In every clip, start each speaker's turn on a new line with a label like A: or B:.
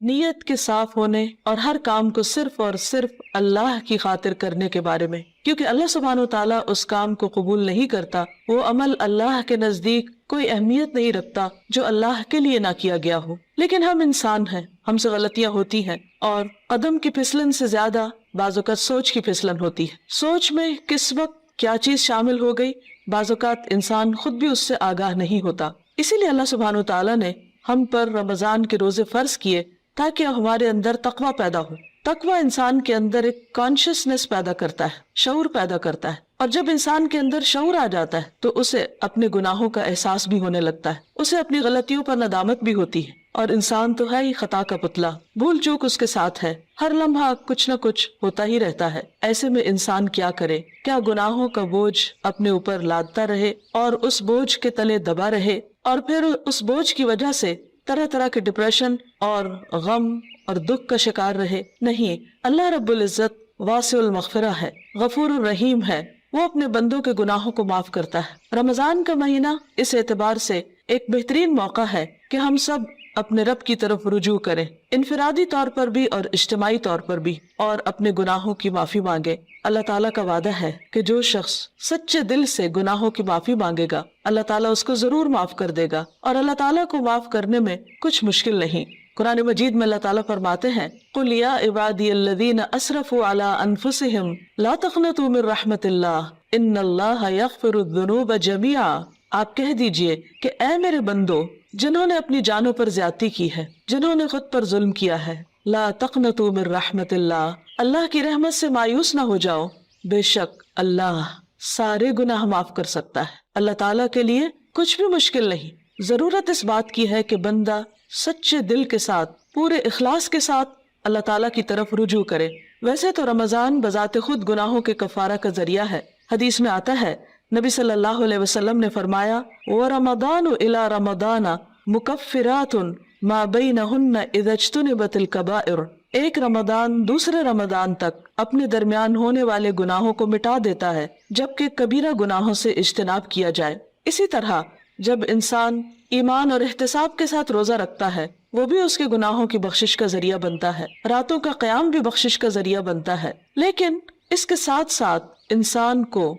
A: نیت کے صاف ہونے اور ہر کام کو صرف اور صرف اللہ کی خاطر کرنے کے بارے میں، کیونکہ اللہ سبحانہ و تعالیٰ اس کام کو قبول نہیں کرتا، وہ عمل اللہ کے نزدیک کوئی اہمیت نہیں رکھتا جو اللہ کے لیے نہ کیا گیا ہو۔ لیکن ہم انسان ہیں، ہم سے غلطیاں ہوتی ہیں، اور قدم کی پھسلن سے زیادہ بعض اوقات سوچ کی پھسلن ہوتی ہے۔ سوچ میں کس وقت کیا چیز شامل ہو گئی، بعض اوقات انسان خود بھی اس سے آگاہ نہیں ہوتا۔ اسی لیے اللہ سبحانہ و تعالیٰ نے ہم پر رمضان کے روزے فرض کیے تاکہ ہمارے اندر تقویٰ پیدا ہو۔ تقویٰ انسان کے اندر ایک کانشیسنس پیدا کرتا ہے، شعور پیدا کرتا ہے، اور جب انسان کے اندر شعور آ جاتا ہے تو اسے اپنے گناہوں کا احساس بھی ہونے لگتا ہے، اسے اپنی غلطیوں پر ندامت بھی ہوتی ہے، اور انسان تو ہے ہی خطا کا پتلا، بھول چوک اس کے ساتھ ہے، ہر لمحہ کچھ نہ کچھ ہوتا ہی رہتا ہے۔ ایسے میں انسان کیا کرے؟ کیا گناہوں کا بوجھ اپنے اوپر لادتا رہے اور اس بوجھ کے تلے دبا رہے، اور پھر اس بوجھ کی وجہ سے طرح طرح کے ڈپریشن اور غم اور دکھ کا شکار رہے؟ نہیں، اللہ رب العزت واسع المغفرہ ہے، غفور الرحیم ہے، وہ اپنے بندوں کے گناہوں کو معاف کرتا ہے۔ رمضان کا مہینہ اس اعتبار سے ایک بہترین موقع ہے کہ ہم سب اپنے رب کی طرف رجوع کریں، انفرادی طور پر بھی اور اجتماعی طور پر بھی، اور اپنے گناہوں کی معافی مانگے۔ اللہ تعالیٰ کا وعدہ ہے کہ جو شخص سچے دل سے گناہوں کی معافی مانگے گا، اللہ تعالیٰ اس کو ضرور معاف کر دے گا، اور اللہ تعالیٰ کو معاف کرنے میں کچھ مشکل نہیں۔ قرآن مجید میں اللہ تعالیٰ فرماتے ہیں، قُلْ يَا عِبَادِيَ الَّذِينَ أَسْرَفُوا عَلَىٰ أَنفُسِهِمْ لَا تَقْنَطُوا مِن رَحْمَةِ اللَّهِ إِنَّ اللَّهَ يَغْفِرُ الذُّنُوبَ جَمِيعًا۔ آپ کہہ دیجئے کہ اے میرے بندو جنہوں نے اپنی جانوں پر زیادتی کی ہے، جنہوں نے خود پر ظلم کیا ہے، لا تقنطوا من رحمت اللہ، اللہ کی رحمت سے مایوس نہ ہو جاؤ، بے شک اللہ سارے گناہ معاف کر سکتا ہے۔ اللہ تعالیٰ کے لیے کچھ بھی مشکل نہیں۔ ضرورت اس بات کی ہے کہ بندہ سچے دل کے ساتھ، پورے اخلاص کے ساتھ اللہ تعالیٰ کی طرف رجوع کرے۔ ویسے تو رمضان بذات خود گناہوں کے کفارہ کا ذریعہ ہے۔ حدیث میں آتا ہے، نبی صلی اللہ علیہ وسلم نے فرمایا، وَرَمَضَانُ إِلَى رَمَضَانَ مُكَفِّرَاتٌ مَا بَيْنَهُنَّ إِذَا اجْتُنِبَتِ الْكَبَائِرُ۔ ایک رمضان دوسرے رمضان تک اپنے درمیان ہونے والے گناہوں کو مٹا دیتا ہے جبکہ کبیرہ گناہوں سے اجتناب کیا جائے۔ اسی طرح جب انسان ایمان اور احتساب کے ساتھ روزہ رکھتا ہے، وہ بھی اس کے گناہوں کی بخشش کا ذریعہ بنتا ہے، راتوں کا قیام بھی بخشش کا ذریعہ بنتا ہے۔ لیکن اس کے ساتھ ساتھ انسان کو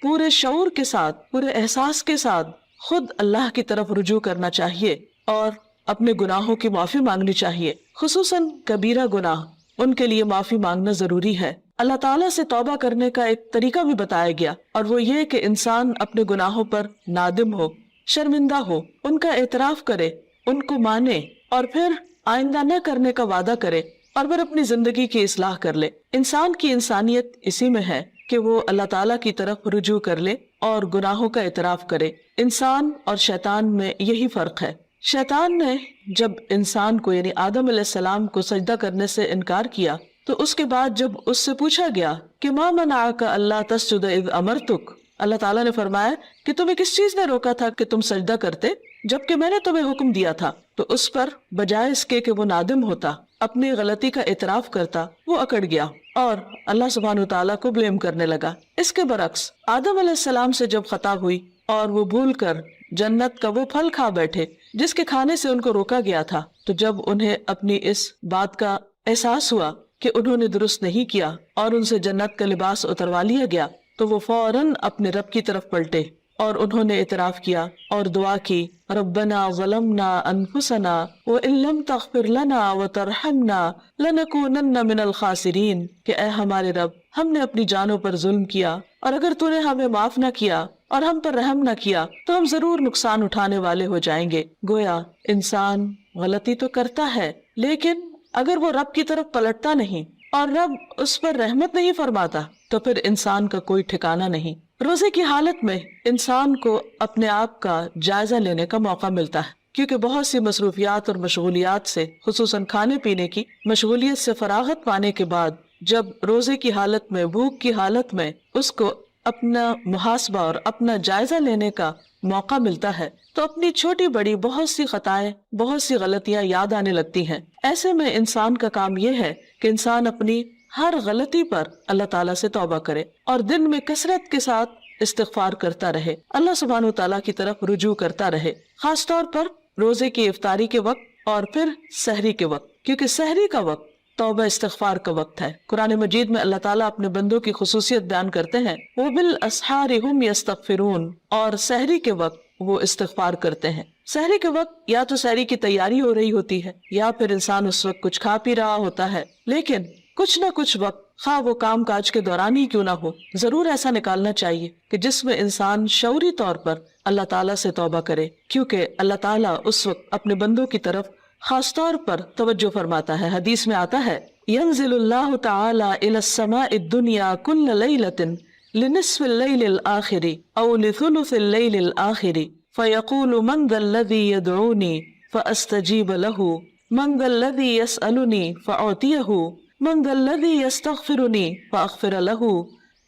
A: پورے شعور کے ساتھ، پورے احساس کے ساتھ خود اللہ کی طرف رجوع کرنا چاہیے اور اپنے گناہوں کی معافی مانگنی چاہیے، خصوصاً کبیرہ گناہ، ان کے لیے معافی مانگنا ضروری ہے۔ اللہ تعالیٰ سے توبہ کرنے کا ایک طریقہ بھی بتایا گیا، اور وہ یہ کہ انسان اپنے گناہوں پر نادم ہو، شرمندہ ہو، ان کا اعتراف کرے، ان کو مانے، اور پھر آئندہ نہ کرنے کا وعدہ کرے، اور پھر اپنی زندگی کی اصلاح کر لے۔ انسان کی انسانیت اسی میں ہے کہ وہ اللہ تعالیٰ کی طرف رجوع کر لے اور گناہوں کا اعتراف کرے۔ انسان اور شیطان میں یہی فرق ہے۔ شیطان نے جب انسان کو یعنی آدم علیہ السلام کو سجدہ کرنے سے انکار کیا تو اس کے بعد جب اس سے پوچھا گیا کہ ما منعک اللہ تسجد اذ امرتک، اللہ تعالیٰ نے فرمایا کہ تمہیں کس چیز نے روکا تھا کہ تم سجدہ کرتے جبکہ میں نے تمہیں حکم دیا تھا؟ تو اس پر بجائے اس کے کہ وہ نادم ہوتا، اپنی غلطی کا اعتراف کرتا، وہ اکڑ گیا اور اللہ سبحانہ وتعالیٰ کو بلیم کرنے لگا۔ اس کے برعکس آدم علیہ السلام سے جب خطا ہوئی اور وہ بھول کر جنت کا وہ پھل کھا بیٹھے جس کے کھانے سے ان کو روکا گیا تھا، تو جب انہیں اپنی اس بات کا احساس ہوا کہ انہوں نے درست نہیں کیا اور ان سے جنت کا لباس اتروا لیا گیا، تو وہ فوراً اپنے رب کی طرف پلٹے اور انہوں نے اعتراف کیا اور دعا کی، ربنا ظلمنا انفسنا وان لم تغفر لنا وترحمنا لنکونن من الخاسرین، کہ اے ہمارے رب، ہم نے اپنی جانوں پر ظلم کیا اور اگر تو نے ہمیں معاف نہ کیا اور ہم پر رحم نہ کیا تو ہم ضرور نقصان اٹھانے والے ہو جائیں گے۔ گویا انسان غلطی تو کرتا ہے، لیکن اگر وہ رب کی طرف پلٹتا نہیں اور رب اس پر رحمت نہیں فرماتا تو پھر انسان کا کوئی ٹھکانہ نہیں۔ روزے کی حالت میں انسان کو اپنے آپ کا جائزہ لینے کا موقع ملتا ہے، کیونکہ بہت سی مصروفیات اور مشغولیات سے، خصوصاً کھانے پینے کی مشغولیت سے فراغت پانے کے بعد جب روزے کی حالت میں، بھوک کی حالت میں اس کو اپنا محاسبہ اور اپنا جائزہ لینے کا موقع ملتا ہے تو اپنی چھوٹی بڑی بہت سی خطائیں، بہت سی غلطیاں یاد آنے لگتی ہیں۔ ایسے میں انسان کا کام یہ ہے کہ انسان اپنی ہر غلطی پر اللہ تعالیٰ سے توبہ کرے اور دن میں کثرت کے ساتھ استغفار کرتا رہے، اللہ سبحانہ و تعالیٰ کی طرف رجوع کرتا رہے، خاص طور پر روزے کی افطاری کے وقت اور پھر سحری کے وقت، کیونکہ سحری کا وقت توبہ استغفار کا وقت ہے۔ قرآن مجید میں اللہ تعالیٰ اپنے بندوں کی خصوصیت بیان کرتے ہیں، وَبِالْأَسْحَارِ هُمْ يَسْتَغْفِرُونَ، اور سحری کے وقت وہ استغفار کرتے ہیں۔ سحری کے وقت یا تو سحری کی تیاری ہو رہی ہوتی ہے یا پھر انسان اس وقت کچھ کھا پی رہا ہوتا ہے، لیکن کچھ نہ کچھ وقت، خواہ وہ کام کاج کے دوران ہی کیوں نہ ہو، ضرور ایسا نکالنا چاہیے کہ جس میں انسان شعوری طور پر اللہ تعالیٰ سے توبہ کرے، کیونکہ اللہ تعالیٰ اس وقت اپنے بندوں کی طرف خاص طور پر توجہ فرماتا ہے۔ حدیث میں آتا ہے، ينزل اللہ تعالی الى السماء الدنیا كل ليلة لنصف الليل الآخر او لثلث الليل الآخر فيقول من ذا الذي يدعوني فأستجيب له من ذا الذي يسألني فأعطيه من ذا الذي يستغفرني فأغفر له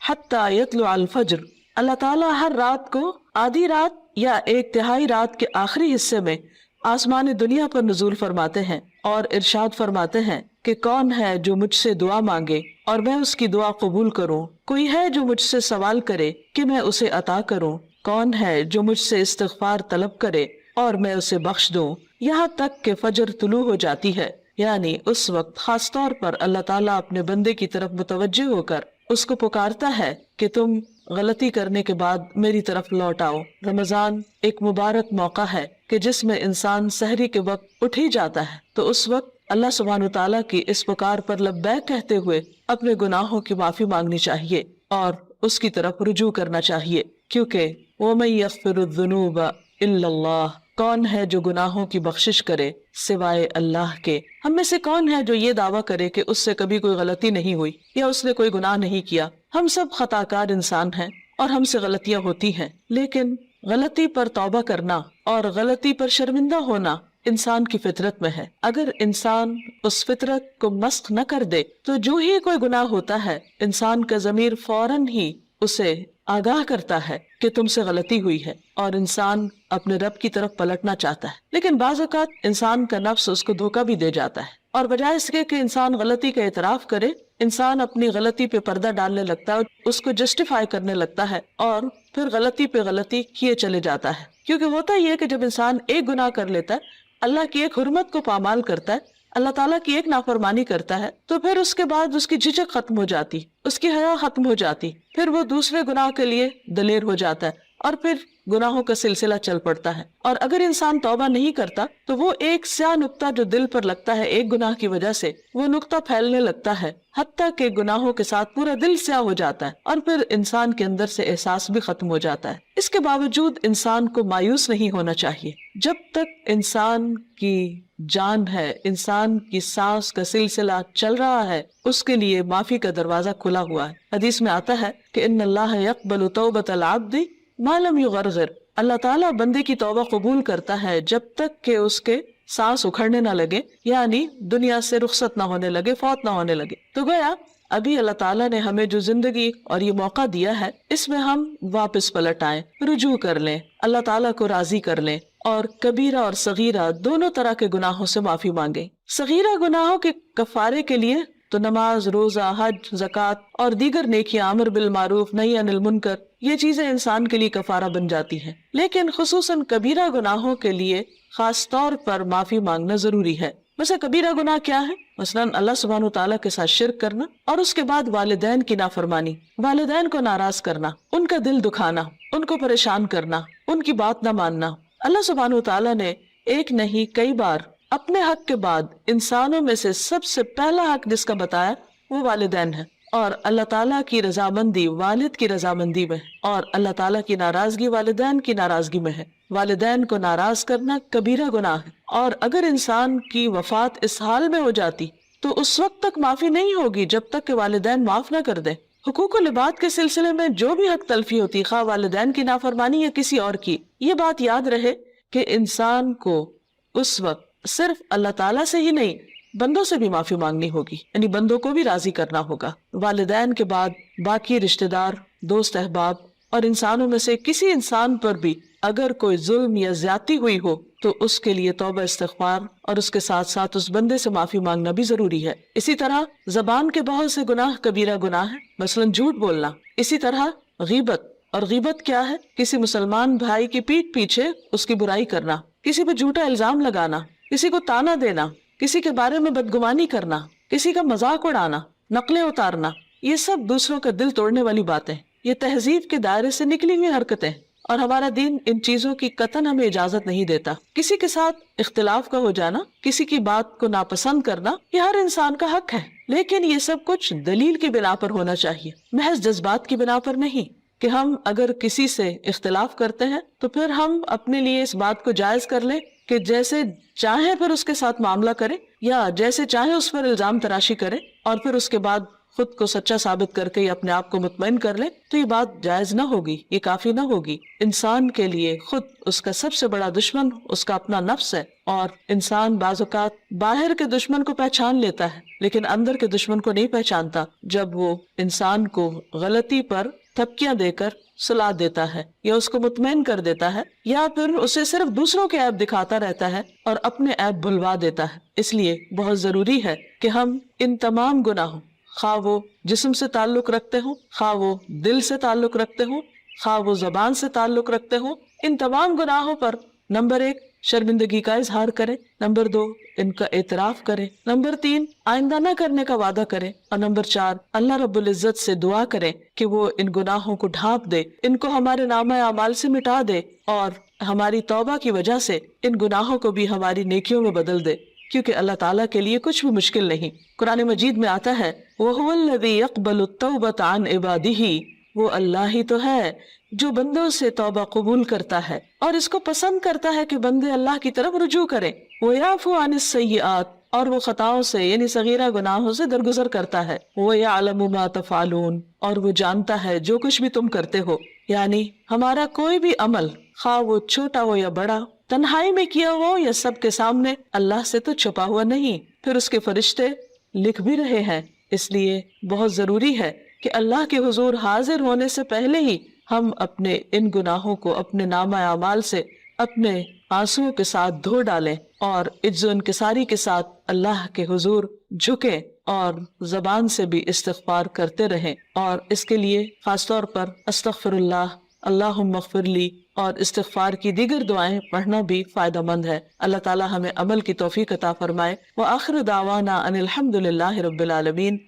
A: حتى يطلع الفجر۔ اللہ تعالیٰ ہر رات کو آدھی رات یا ایک تہائی رات کے آخری حصے میں آسمان دنیا پر نزول فرماتے ہیں اور ارشاد فرماتے ہیں کہ کون ہے جو مجھ سے دعا مانگے اور میں اس کی دعا قبول کروں، کوئی ہے جو مجھ سے سوال کرے کہ میں اسے عطا کروں، کون ہے جو مجھ سے استغفار طلب کرے اور میں اسے بخش دوں، یہاں تک کہ فجر طلوع ہو جاتی ہے۔ یعنی اس وقت خاص طور پر اللہ تعالیٰ اپنے بندے کی طرف متوجہ ہو کر اس کو پکارتا ہے کہ تم غلطی کرنے کے بعد میری طرف لوٹ آؤ۔ رمضان ایک مبارک موقع ہے کہ جس میں انسان سحری کے وقت اٹھ ہی جاتا ہے، تو اس وقت اللہ سبحانہ وتعالیٰ کی اس پکار پر لبیک کہتے ہوئے اپنے گناہوں کی معافی مانگنی چاہیے اور اس کی طرف رجوع کرنا چاہیے، کیونکہ وَمَن يَغْفِرُ الذُّنُوبَ إِلَّا اللَّهُ، کون ہے جو گناہوں کی بخشش کرے سوائے اللہ کے۔ ہم میں سے کون ہے جو یہ دعویٰ کرے کہ اس سے کبھی کوئی غلطی نہیں ہوئی یا اس نے کوئی گناہ نہیں کیا؟ ہم سب خطا کار انسان ہیں اور ہم سے غلطیاں ہوتی ہیں، لیکن غلطی پر توبہ کرنا اور غلطی پر شرمندہ ہونا انسان کی فطرت میں ہے۔ اگر انسان اس فطرت کو مسخ نہ کر دے تو جو ہی کوئی گناہ ہوتا ہے انسان کا ضمیر فوراً ہی اسے آگاہ کرتا ہے کہ تم سے غلطی ہوئی ہے اور انسان اپنے رب کی طرف پلٹنا چاہتا ہے، لیکن بعض اوقات انسان کا نفس اس کو دھوکہ بھی دے جاتا ہے اور بجائے اس کے کہ انسان غلطی کا اعتراف کرے، انسان اپنی غلطی پہ پردہ ڈالنے لگتا ہے، اس کو جسٹیفائی کرنے لگتا ہے اور پھر غلطی پہ غلطی کیے چلے جاتا ہے۔ کیونکہ ہوتا یہ ہے کہ جب انسان ایک گناہ کر لیتا ہے، اللہ کی ایک حرمت کو پامال کرتا ہے، اللہ تعالیٰ کی ایک نافرمانی کرتا ہے، تو پھر اس کے بعد اس کی جھجک ختم ہو جاتی، اس کی حیا ختم ہو جاتی، پھر وہ دوسرے گناہ کے لیے دلیر ہو جاتا ہے اور پھر گناہوں کا سلسلہ چل پڑتا ہے۔ اور اگر انسان توبہ نہیں کرتا تو وہ ایک سیاہ نقطہ جو دل پر لگتا ہے ایک گناہ کی وجہ سے، وہ نقطہ پھیلنے لگتا ہے حتیٰ کہ گناہوں کے ساتھ پورا دل سیاہ ہو جاتا ہے اور پھر انسان کے اندر سے احساس بھی ختم ہو جاتا ہے۔ اس کے باوجود انسان کو مایوس نہیں ہونا چاہیے۔ جب تک انسان کی جان ہے، انسان کی سانس کا سلسلہ چل رہا ہے، اس کے لیے معافی کا دروازہ کھلا ہوا ہے۔ حدیث میں آتا ہے کہ ان اللہ یقبل توبۃ العبد ما لم یغرغر، اللہ تعالیٰ بندے کی توبہ قبول کرتا ہے جب تک کہ اس کے سانس اکھڑنے نہ لگے، یعنی دنیا سے رخصت نہ ہونے لگے، فوت نہ ہونے لگے۔ تو گویا ابھی اللہ تعالیٰ نے ہمیں جو زندگی اور یہ موقع دیا ہے، اس میں ہم واپس پلٹ آئیں، رجوع کر لیں، اللہ تعالیٰ کو راضی کر لیں اور کبیرہ اور صغیرہ دونوں طرح کے گناہوں سے معافی مانگیں۔ صغیرہ گناہوں کے کفارے کے لیے تو نماز، روزہ، حج، زکوٰۃ اور دیگر نیکیاں، امر بالمعروف، نہی عن المنکر، یہ چیزیں انسان کے لیے کفارہ بن جاتی ہیں، لیکن خصوصاً کبیرہ گناہوں کے لیے خاص طور پر معافی مانگنا ضروری ہے۔ ویسے کبیرہ گناہ کیا ہے؟ مثلاً اللہ سبحانہ وتعالیٰ کے ساتھ شرک کرنا اور اس کے بعد والدین کی نافرمانی، والدین کو ناراض کرنا، ان کا دل دکھانا، ان کو پریشان کرنا، ان کی بات نہ ماننا۔ اللہ سبحانہ وتعالیٰ نے ایک نہیں کئی بار اپنے حق کے بعد انسانوں میں سے سب سے پہلا حق جس کا بتایا وہ والدین ہے، اور اللہ تعالیٰ کی رضامندی والد کی رضامندی میں ہے اور اللہ تعالیٰ کی ناراضگی والدین کی ناراضگی میں ہے۔ والدین کو ناراض کرنا کبیرہ گناہ ہے، اور اگر انسان کی وفات اس حال میں ہو جاتی تو اس وقت تک معافی نہیں ہوگی جب تک کہ والدین معاف نہ کر دیں۔ حقوق و لباد کے سلسلے میں جو بھی حق تلفی ہوتی، خواہ والدین کی نافرمانی یا کسی اور کی، یہ بات یاد رہے کہ انسان کو اس وقت صرف اللہ تعالیٰ سے ہی نہیں بندوں سے بھی معافی مانگنی ہوگی، یعنی بندوں کو بھی راضی کرنا ہوگا۔ والدین کے بعد باقی رشتہ دار، دوست احباب اور انسانوں میں سے کسی انسان پر بھی اگر کوئی ظلم یا زیادتی ہوئی ہو تو اس کے لیے توبہ استغفار اور اس کے ساتھ ساتھ اس بندے سے معافی مانگنا بھی ضروری ہے۔ اسی طرح زبان کے بہت سے گناہ کبیرہ گناہ ہیں، مثلاً جھوٹ بولنا۔ اسی طرح غیبت، اور غیبت کیا ہے؟ کسی مسلمان بھائی کی پیٹھ پیچھے اس کی برائی کرنا، کسی پہ جھوٹا الزام لگانا، کسی کو تانا دینا، کسی کے بارے میں بدگمانی کرنا، کسی کا مذاق اڑانا، نقلیں اتارنا، یہ سب دوسروں کا دل توڑنے والی باتیں، یہ تہذیب کے دائرے سے نکلی ہوئی حرکتیں، اور ہمارا دین ان چیزوں کی قطعاً ہمیں اجازت نہیں دیتا۔ کسی کے ساتھ اختلاف کا ہو جانا، کسی کی بات کو ناپسند کرنا، یہ ہر انسان کا حق ہے، لیکن یہ سب کچھ دلیل کی بنا پر ہونا چاہیے، محض جذبات کی بنا پر نہیں، کہ ہم اگر کسی سے اختلاف کرتے ہیں تو پھر ہم اپنے لیے اس بات کو جائز کر لیں کہ جیسے چاہیں پھر اس کے ساتھ معاملہ کریں، یا جیسے چاہیں اس پر الزام تراشی کریں، اور پھر اس کے بعد خود کو سچا ثابت کر کے یا اپنے آپ کو مطمئن کر لیں، تو یہ بات جائز نہ ہوگی، یہ کافی نہ ہوگی۔ انسان کے لیے خود اس کا سب سے بڑا دشمن اس کا اپنا نفس ہے، اور انسان بعض اوقات باہر کے دشمن کو پہچان لیتا ہے لیکن اندر کے دشمن کو نہیں پہچانتا، جب وہ انسان کو غلطی پر تھپکیاں دے کر سلا دیتا ہے، یا اس کو مطمئن کر دیتا ہے، یا پھر اسے صرف دوسروں کے عیب دکھاتا رہتا ہے اور اپنے عیب بھلوا دیتا ہے۔ اس لیے بہت ضروری ہے کہ ہم ان تمام گناہوں، خواہ وہ جسم سے تعلق رکھتے ہوں، خواہ وہ دل سے تعلق رکھتے ہوں، خواہ وہ زبان سے تعلق رکھتے ہوں، ان تمام گناہوں پر نمبر 1 شرمندگی کا اظہار کریں، نمبر 2 ان کا اعتراف کریں، نمبر 3 آئندہ نہ کرنے کا وعدہ کریں، اور نمبر 4 اللہ رب العزت سے دعا کریں کہ وہ ان گناہوں کو ڈھانپ دے، ان کو ہمارے نامہ اعمال سے مٹا دے، اور ہماری توبہ کی وجہ سے ان گناہوں کو بھی ہماری نیکیوں میں بدل دے، کیونکہ اللہ تعالیٰ کے لیے کچھ بھی مشکل نہیں۔ قرآن مجید میں آتا ہے وَهُوَ الَّذِي يَقْبَلُ التَّوْبَةَ عَنْ عِبَادِهِ، وہ اللہ ہی تو ہے جو بندوں سے توبہ قبول کرتا ہے اور اس کو پسند کرتا ہے کہ بندے اللہ کی طرف رجوع کریں۔ وَيَعْفُو عَنِ السَّيِّئَاتِ، اور وہ خطاؤں سے یعنی صغیرہ گناہوں سے درگزر کرتا ہے۔ وَيَعْلَمُ مَا تَفْعَلُونَ، اور وہ جانتا ہے جو کچھ بھی تم کرتے ہو، یعنی ہمارا کوئی بھی عمل خواہ وہ چھوٹا ہو یا بڑا، تنہائی میں کیا ہو یا سب کے سامنے، اللہ سے تو چھپا ہوا نہیں، پھر اس کے فرشتے لکھ بھی رہے ہیں۔ اس لیے بہت ضروری ہے کہ اللہ کے حضور حاضر ہونے سے پہلے ہی ہم اپنے ان گناہوں کو اپنے نامہ اعمال سے اپنے آنسوؤں کے ساتھ دھو ڈالیں، اور عجز و انکساری کے ساتھ اللہ کے حضور جھکیں، اور زبان سے بھی استغفار کرتے رہیں، اور اس کے لیے خاص طور پر استغفر اللہ، اللہم اغفر لی اور استغفار کی دیگر دعائیں پڑھنا بھی فائدہ مند ہے۔ اللہ تعالی ہمیں عمل کی توفیق عطا فرمائے۔ وآخر دعوانا ان الحمد للہ رب العالمین۔